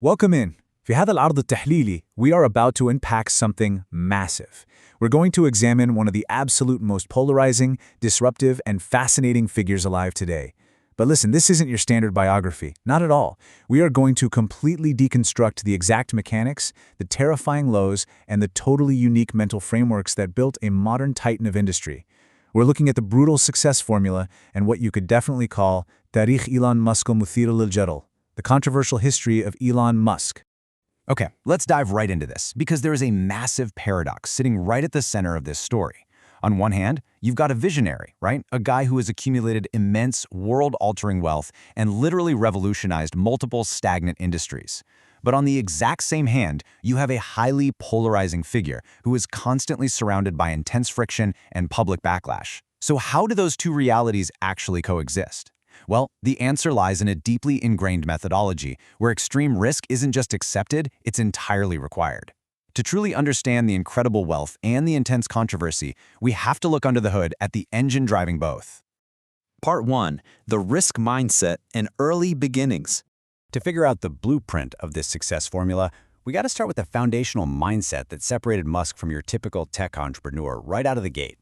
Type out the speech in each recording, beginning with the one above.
Welcome in. في هذا العرض التحليلي, we are about to unpack something massive. We're going to examine one of the absolute most polarizing, disruptive, and fascinating figures alive today. But listen, this isn't your standard biography, not at all. We are going to completely deconstruct the exact mechanics, the terrifying lows, and the totally unique mental frameworks that built a modern titan of industry. We're looking at the brutal success formula and what you could definitely call تاريخ Elon Musk مثير للجدل, the controversial history of Elon Musk. Okay, let's dive right into this, because there is a massive paradox sitting right at the center of this story. On one hand, you've got a visionary, right? A guy who has accumulated immense, world-altering wealth and literally revolutionized multiple stagnant industries. But on the exact same hand, you have a highly polarizing figure who is constantly surrounded by intense friction and public backlash. So how do those two realities actually coexist? Well, the answer lies in a deeply ingrained methodology where extreme risk isn't just accepted, it's entirely required. To truly understand the incredible wealth and the intense controversy, we have to look under the hood at the engine driving both. Part 1. The Risk Mindset and Early Beginnings. To figure out the blueprint of this success formula, we got to start with the foundational mindset that separated Musk from your typical tech entrepreneur right out of the gate.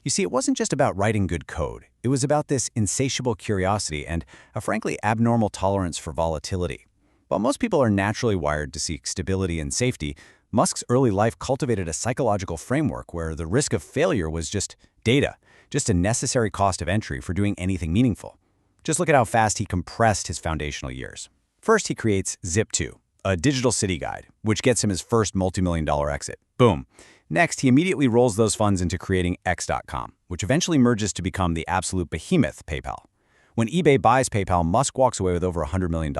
You see, it wasn't just about writing good code. It was about this insatiable curiosity and a frankly abnormal tolerance for volatility. While most people are naturally wired to seek stability and safety, Musk's early life cultivated a psychological framework where the risk of failure was just data, just a necessary cost of entry for doing anything meaningful. Just look at how fast he compressed his foundational years. First, he creates Zip2, a digital city guide, which gets him his first multi-million-dollar exit. Boom. Next, he immediately rolls those funds into creating X.com, which eventually merges to become the absolute behemoth PayPal. When eBay buys PayPal, Musk walks away with over $100 million.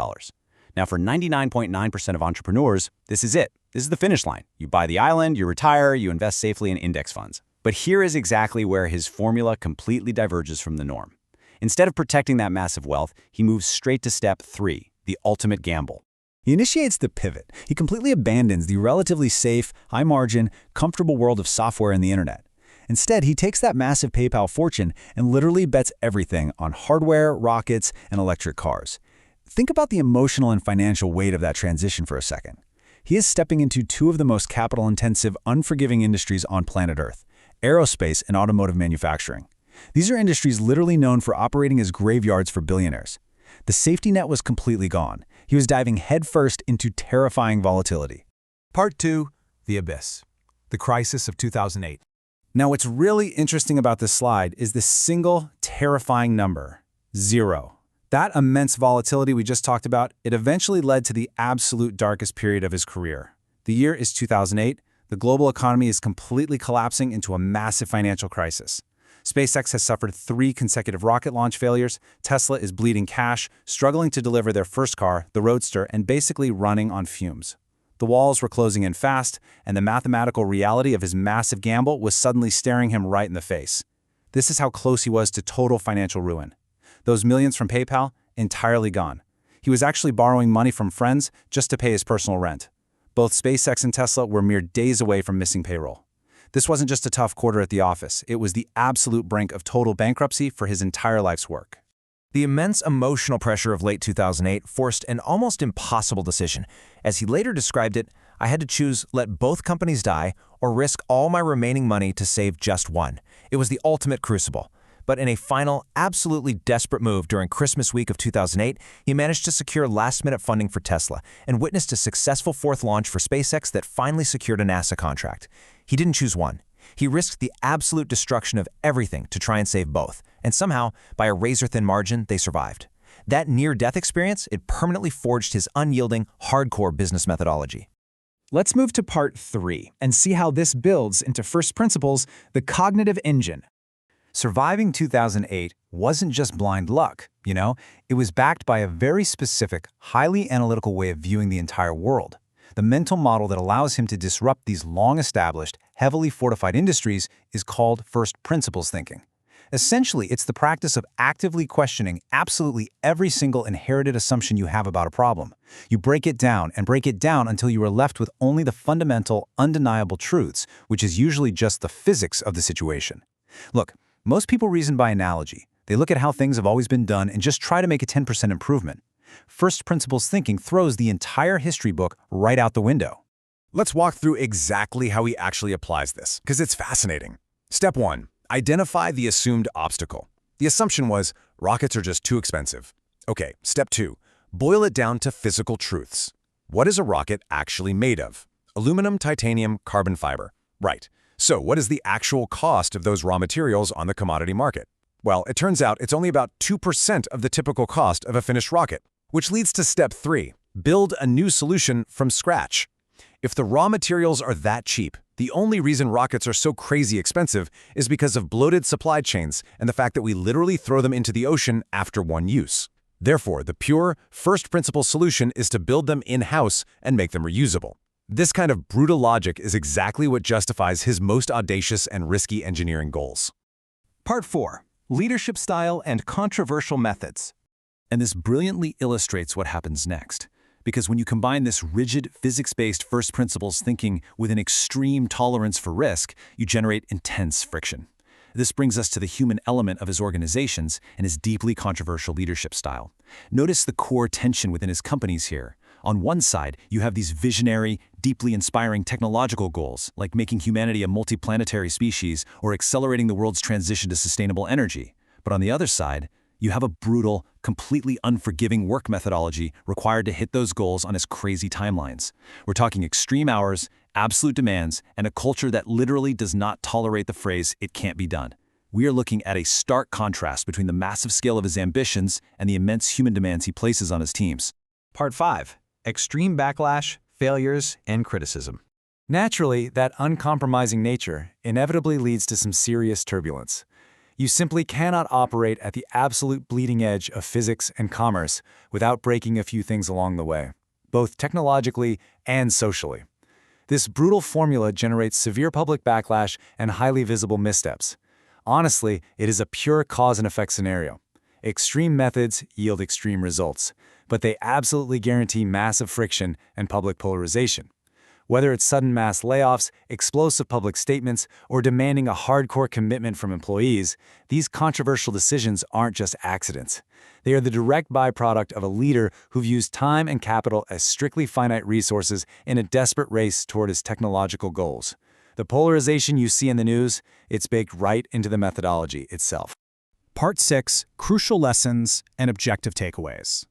Now, for 99.9% of entrepreneurs, this is it. This is the finish line. You buy the island, you retire, you invest safely in index funds. But here is exactly where his formula completely diverges from the norm. Instead of protecting that massive wealth, he moves straight to step 3, the ultimate gamble. He initiates the pivot. He completely abandons the relatively safe, high-margin, comfortable world of software and the internet. Instead, he takes that massive PayPal fortune and literally bets everything on hardware, rockets, and electric cars. Think about the emotional and financial weight of that transition for a second. He is stepping into two of the most capital-intensive, unforgiving industries on planet Earth: aerospace and automotive manufacturing. These are industries literally known for operating as graveyards for billionaires. The safety net was completely gone. He was diving headfirst into terrifying volatility. Part 2. The Abyss. The Crisis of 2008. Now, what's really interesting about this slide is this single, terrifying number, 0. That immense volatility we just talked about, it eventually led to the absolute darkest period of his career. The year is 2008. The global economy is completely collapsing into a massive financial crisis. SpaceX has suffered 3 consecutive rocket launch failures, Tesla is bleeding cash, struggling to deliver their first car, the Roadster, and basically running on fumes. The walls were closing in fast, and the mathematical reality of his massive gamble was suddenly staring him right in the face. This is how close he was to total financial ruin. Those millions from PayPal, entirely gone. He was actually borrowing money from friends just to pay his personal rent. Both SpaceX and Tesla were mere days away from missing payroll. This wasn't just a tough quarter at the office, it was the absolute brink of total bankruptcy for his entire life's work. The immense emotional pressure of late 2008 forced an almost impossible decision. As he later described it, I had to choose let both companies die or risk all my remaining money to save just one. It was the ultimate crucible. But in a final, absolutely desperate move during Christmas week of 2008, he managed to secure last-minute funding for Tesla and witnessed a successful fourth launch for SpaceX that finally secured a NASA contract. He didn't choose one. He risked the absolute destruction of everything to try and save both, and somehow, by a razor-thin margin, they survived. That near-death experience, it permanently forged his unyielding, hardcore business methodology. Let's move to part 3 and see how this builds into first principles, the cognitive engine. Surviving 2008 wasn't just blind luck, it was backed by a very specific, highly analytical way of viewing the entire world. The mental model that allows him to disrupt these long-established, heavily fortified industries is called first principles thinking. Essentially, it's the practice of actively questioning absolutely every single inherited assumption you have about a problem. You break it down and break it down until you are left with only the fundamental, undeniable truths, which is usually just the physics of the situation. Look, most people reason by analogy. They look at how things have always been done and just try to make a 10% improvement. First principles thinking throws the entire history book right out the window. Let's walk through exactly how he actually applies this, because it's fascinating. Step 1. Identify the assumed obstacle. The assumption was, rockets are just too expensive. Okay, step 2. Boil it down to physical truths. What is a rocket actually made of? Aluminum, titanium, carbon fiber. Right. So what is the actual cost of those raw materials on the commodity market? Well, it turns out it's only about 2% of the typical cost of a finished rocket, which leads to step 3. Build a new solution from scratch. If the raw materials are that cheap, the only reason rockets are so crazy expensive is because of bloated supply chains and the fact that we literally throw them into the ocean after one use. Therefore, the pure, first principle solution is to build them in-house and make them reusable. This kind of brutal logic is exactly what justifies his most audacious and risky engineering goals. Part 4. Leadership style and controversial methods. And this brilliantly illustrates what happens next. Because when you combine this rigid, physics-based first principles thinking with an extreme tolerance for risk, you generate intense friction. This brings us to the human element of his organizations and his deeply controversial leadership style. Notice the core tension within his companies here. On one side, you have these visionary, deeply inspiring technological goals, like making humanity a multiplanetary species or accelerating the world's transition to sustainable energy. But on the other side, you have a brutal, completely unforgiving work methodology required to hit those goals on his crazy timelines. We're talking extreme hours, absolute demands, and a culture that literally does not tolerate the phrase, "it can't be done." We are looking at a stark contrast between the massive scale of his ambitions and the immense human demands he places on his teams. Part 5. Extreme backlash, failures, and criticism. Naturally, that uncompromising nature inevitably leads to some serious turbulence. You simply cannot operate at the absolute bleeding edge of physics and commerce without breaking a few things along the way, both technologically and socially. This brutal formula generates severe public backlash and highly visible missteps. Honestly, it is a pure cause and effect scenario. Extreme methods yield extreme results, but they absolutely guarantee massive friction and public polarization. Whether it's sudden mass layoffs, explosive public statements, or demanding a hardcore commitment from employees, these controversial decisions aren't just accidents. They are the direct byproduct of a leader who views time and capital as strictly finite resources in a desperate race toward his technological goals. The polarization you see in the news, it's baked right into the methodology itself. Part 6. Crucial lessons and objective takeaways.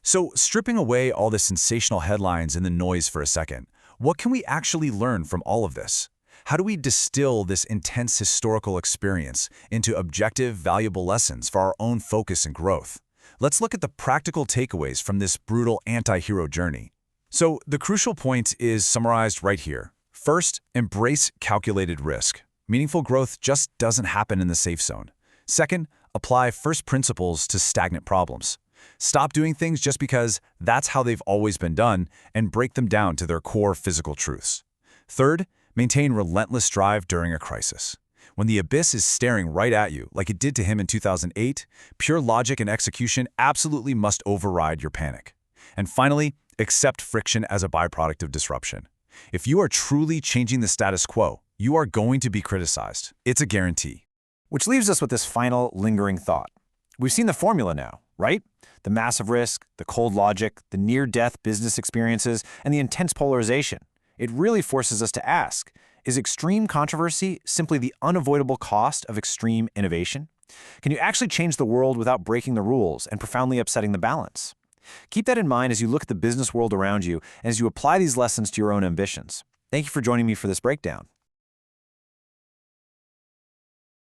So, stripping away all the sensational headlines and the noise for a second, what can we actually learn from all of this? How do we distill this intense historical experience into objective, valuable lessons for our own focus and growth? Let's look at the practical takeaways from this brutal anti-hero journey. So, the crucial point is summarized right here. First, embrace calculated risk. Meaningful growth just doesn't happen in the safe zone. Second, apply first principles to stagnant problems. Stop doing things just because that's how they've always been done and break them down to their core physical truths. Third, maintain relentless drive during a crisis. When the abyss is staring right at you, like it did to him in 2008, pure logic and execution absolutely must override your panic. And finally, accept friction as a byproduct of disruption. If you are truly changing the status quo, you are going to be criticized. It's a guarantee. Which leaves us with this final lingering thought. We've seen the formula now, right? The massive risk, the cold logic, the near-death business experiences, and the intense polarization. It really forces us to ask, is extreme controversy simply the unavoidable cost of extreme innovation? Can you actually change the world without breaking the rules and profoundly upsetting the balance? Keep that in mind as you look at the business world around you and as you apply these lessons to your own ambitions. Thank you for joining me for this breakdown.